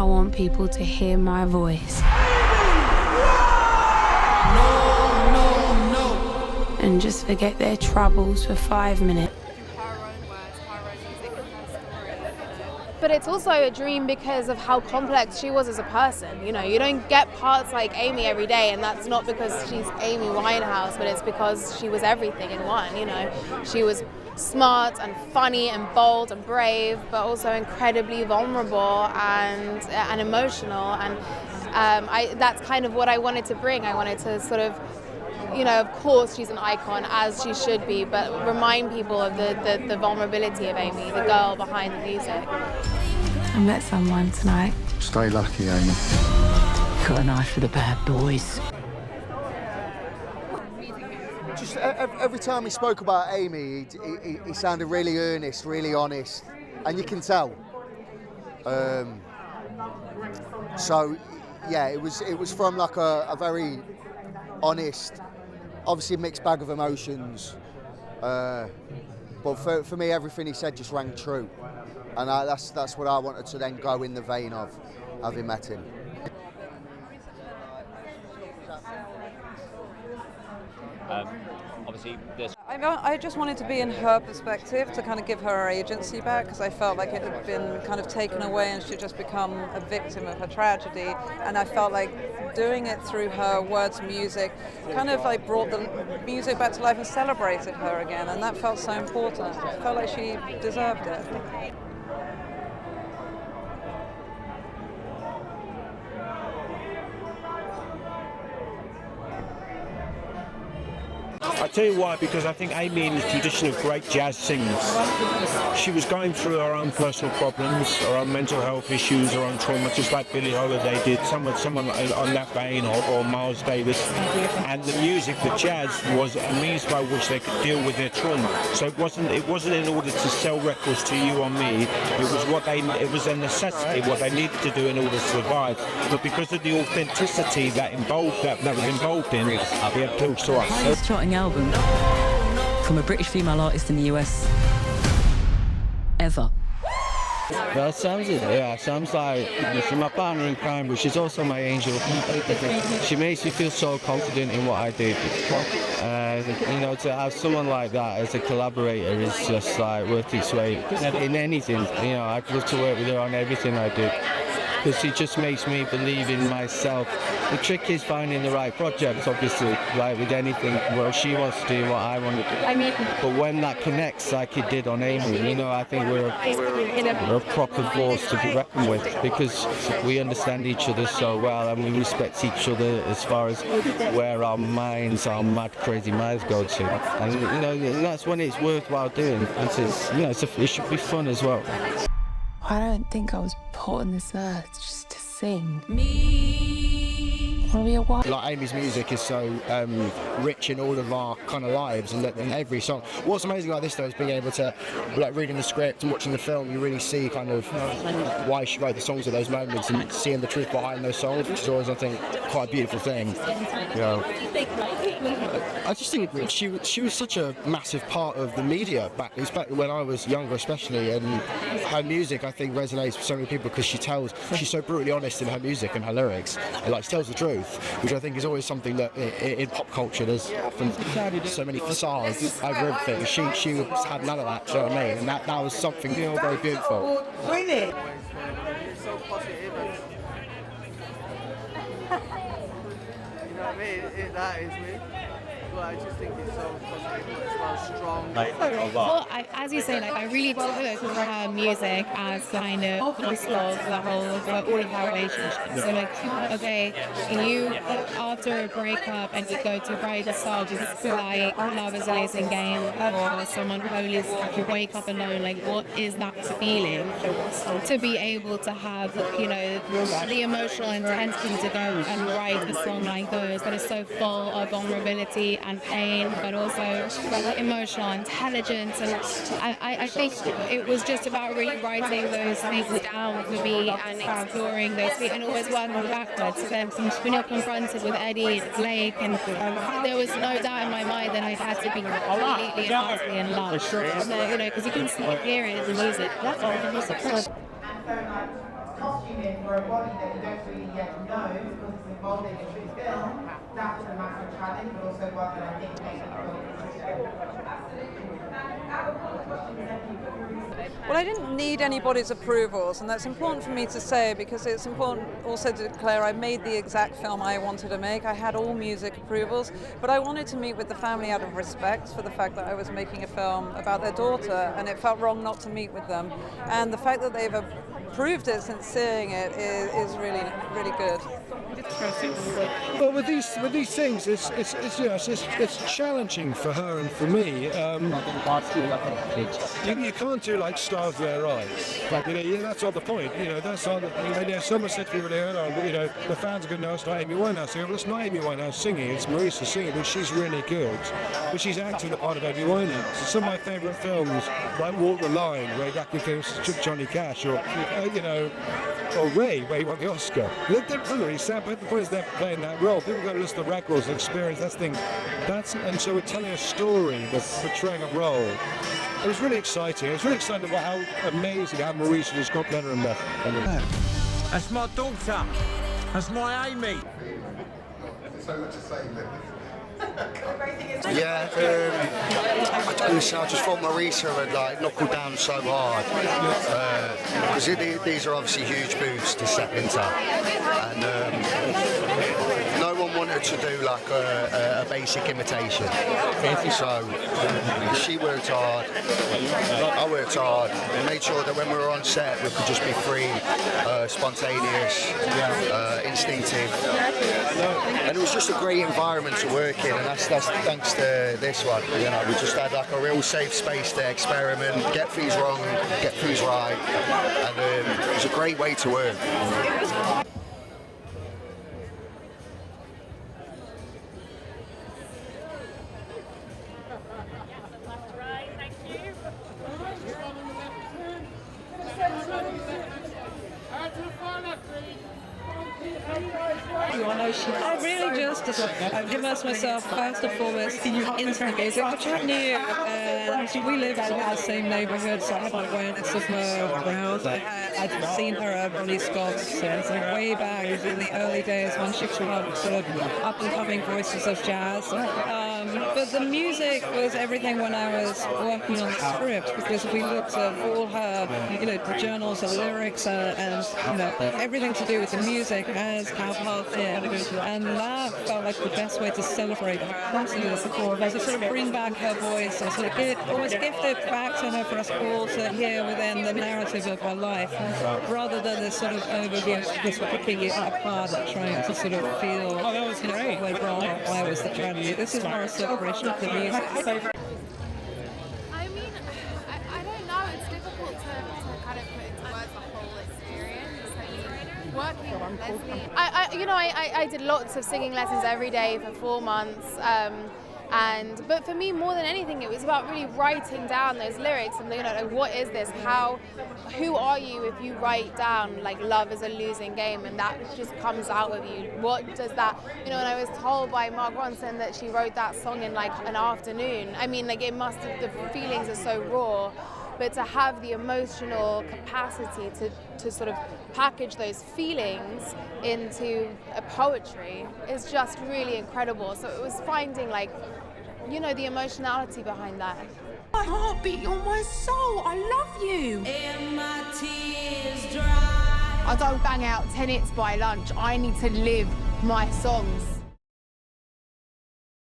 I want people to hear my voice. And just forget their troubles for 5 minutes. But it's also a dream because of how complex she was as a person. You know, you don't get parts like Amy every day, and that's not because she's Amy Winehouse, but it's because she was everything in one, you know. She was smart and funny and bold and brave, but also incredibly vulnerable and emotional. And that's kind of what I wanted to bring. I wanted to sort of, you know, of course she's an icon, as she should be, but remind people of the vulnerability of Amy, the girl behind the music. I met someone tonight. Stay lucky, Amy. Got an eye for the bad boys. Just every time he spoke about Amy, he sounded really earnest, really honest, and you can tell. So, yeah, it was from like a very honest, obviously mixed bag of emotions, but for me everything he said just rang true, and that's what I wanted to then go in the vein of having met him. Obviously there's... I just wanted to be in her perspective, to kind of give her agency back, because I felt like it had been kind of taken away and she'd just become a victim of her tragedy. And I felt like doing it through her words, music, kind of like brought the music back to life and celebrated her again. And that felt so important. I felt like she deserved it. I tell you why, because I think Amy, in the tradition of great jazz singers, she was going through her own personal problems, her own mental health issues, her own trauma, just like Billie Holiday did, someone on that vein, or Miles Davis. And the music, the jazz, was a means by which they could deal with their trauma. So it wasn't in order to sell records to you or me. It was a necessity, what they needed to do in order to survive. But because of the authenticity that was involved in, it appealed to us. Highest charting album from a British female artist in the US ever. Well, sounds like she's my partner in crime, but she's also my angel. She makes me feel so confident in what I do. You know, to have someone like that as a collaborator is just like worth its weight in anything. You know, I'd love to work with her on everything I do, because she just makes me believe in myself. The trick is finding the right projects, obviously, like with anything. Well, she wants to do what I want to do. But when that connects, like it did on Amy, you know, I think we're a proper force to be reckoned with, because we understand each other so well and we respect each other as far as where our mad, crazy minds go to. And, you know, that's when it's worthwhile doing. It should be fun as well. I don't think I was put on this earth just to sing. Like Amy's music is so rich in all of our kind of lives, and in every song. What's amazing about this though is being able to, like, reading the script and watching the film, you really see kind of why she wrote the songs at those moments and seeing the truth behind those songs, which is always, I think, quite a beautiful thing. You know, I just think she was such a massive part of the media back when I was younger, especially, and her music I think resonates with so many people because she's so brutally honest in her music and her lyrics, and like she tells the truth, which I think is always something that in pop culture there's often so many facades over everything. She had none of that, do you know what I mean? And that was something very beautiful. Really? You know what I mean? That is me. But I just think it's so positive, it's so strong. Well, as you say, I really took her music as kind of most of the whole, for all of her relationships. So okay, you, after a breakup and you go to write a song, it's like love is a losing game, or someone who wake up alone, what is that feeling? To be able to have, the emotional intensity to go and write a song like those that is so full of vulnerability and pain, but also emotional intelligence, and I think it was just about really writing those things down for me and exploring those things and always working backwards. So then when you're confronted with Eddie and Blake, and there was no doubt in my mind that I had to be completely and utterly in love. So, because you can see it here in the music. That's all the music. costuming for a body that you don't really yet know because it's involving a true film, that was a massive challenge, but also one that I think makes Well, I didn't need anybody's approvals, and that's important for me to say because it's important also to declare I made the exact film I wanted to make. I had all music approvals, but I wanted to meet with the family out of respect for the fact that I was making a film about their daughter, and it felt wrong not to meet with them. And the fact that they've approved it since seeing it is really, really good. Well, with these things, it's challenging for her and for me. You can't do like stars their eyes. That's not the point. That's not. Someone said to me earlier, the fans are going to know it's not Amy Winehouse. Well, it's not Amy Winehouse singing. It's Marisa singing, but she's really good. But she's acting the part of Amy Winehouse. Some of my favourite films, like Walk the Line, where he acted against Johnny Cash, or Ray, where he won the Oscar. They're really sad, but the point is they're playing that role. People go to listen to records and experience that thing. And so we're telling a story, we're portraying a role. It was really exciting. It was really exciting about how amazing how Marisa just got better and better. That's my daughter. That's my Amy. So much to say, Yeah, I just thought Marisa had knuckled down so hard because these are obviously huge boots to step into, and no one wanted to do like a basic imitation. So she worked hard, I worked hard, and made sure that when we were on set we could just be free, spontaneous, instinctive, and it was just a great environment to work in. And that's thanks to this one. We just had like a real safe space to experiment, get things wrong, get things right, and it was a great way to work. I really just immersed myself first and foremost into the music, which I knew, and we lived in the same neighbourhood, so I had an awareness of her around. I'd seen her at Ronnie Scott's since way back in the early days when she was sort of up-and-coming voices of jazz. But the music was everything when I was working on the script, because we looked at all her, the journals, the lyrics, and everything to do with the music as how part in, and that felt like the best way to celebrate her, to sort of bring back her voice and sort of almost gift it back to her for us all to hear within the narrative of her life, rather than this sort of overview, just picking it apart and trying to sort of feel, that was great. What went wrong, why was the tragedy. This is more a celebration of the music. I mean, I don't know. It's difficult to kind of put into words the whole experience. I mean, working with Leslie, I did lots of singing lessons every day for 4 months. But for me, more than anything, it was about really writing down those lyrics and like, what is this? Who are you if you write down like love is a losing game and that just comes out of you? What does that? And I was told by Mark Ronson that she wrote that song in like an afternoon. I mean, like it must have. The feelings are so raw. But to have the emotional capacity to sort of package those feelings into a poetry is just really incredible. So it was finding the emotionality behind that. My heartbeat, you're my soul, I love you. And my tears dry. I don't bang out 10 hits by lunch. I need to live my songs.